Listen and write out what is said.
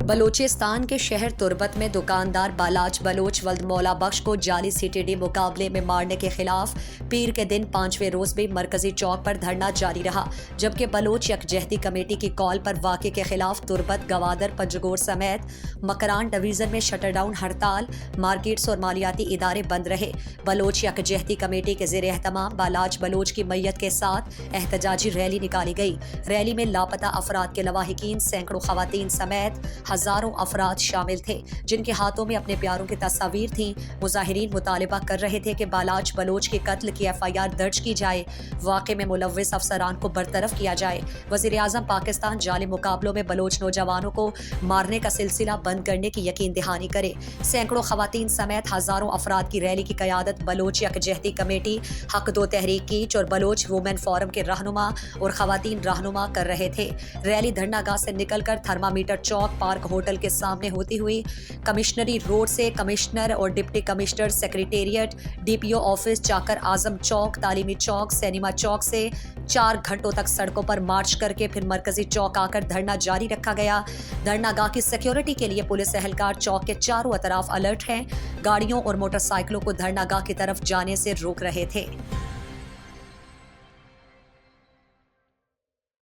बलूचिस्तान के शहर तुर्बत में दुकानदार बालाज बलोच वल्द मौला बख्श को जाली सीटीडी मुकाबले में मारने के खिलाफ पीर के दिन 5वें रोज भी मरकजी चौक पर धरना जारी रहा, जबकि बलोच यकजहती कमेटी की कॉल पर वाक़े के खिलाफ तुर्बत, गवादर, पंजगोर समेत मकरान डिवीजन में शटर डाउन हड़ताल, मार्केट्स और मालियाती इदारे बंद रहे। बलोच यकजहती कमेटी के ज़ेर एहतमाम बालाज बलोच की मैयत के साथ एहतजाजी रैली निकाली गई। रैली में लापता अफराद के लवाहिकीन, सैकड़ों खवातीन समेत हजारों अफराद शामिल थे, जिनके हाथों में अपने प्यारों की तस्वीर थीं। मुजाहिरीन मुतालिबा कर रहे थे कि बालाज बलोच के कत्ल की FIR दर्ज की जाए, वाक़े में मुलव्विस अफसरान को बरतरफ किया जाए। वज़ीर आज़म पाकिस्तान जाली मुकाबलों में बलोच नौजवानों को मारने का सिलसिला बंद करने की यकीन दहानी करे। सैकड़ों खवातीन समेत हजारों अफराद की रैली की क़यादत बलोच यकजहती कमेटी, हक दो तहरीक कीच और बलोच वुमेन फोरम के रहनुमा और खवातीन रहनुमा कर रहे थे। रैली धरनागाह से निकलकर थर्मामीटर चौक, पार्क होटल के सामने होती हुई कमिश्नरी रोड से कमिश्नर और deputy commissioner secretariat, DPO office, चाकर आजम चौक, तालीमी चौक, सिनेमा चौक से 4 घंटों तक सड़कों पर मार्च करके फिर मरकजी चौक आकर धरना जारी रखा गया। धरनागाह की सिक्योरिटी के लिए पुलिस एहलकार चौक के चारों अतराफ अलर्ट हैं, गाड़ियों और मोटरसाइकिलों को धरनागाह की तरफ जाने से रोक रहे थे।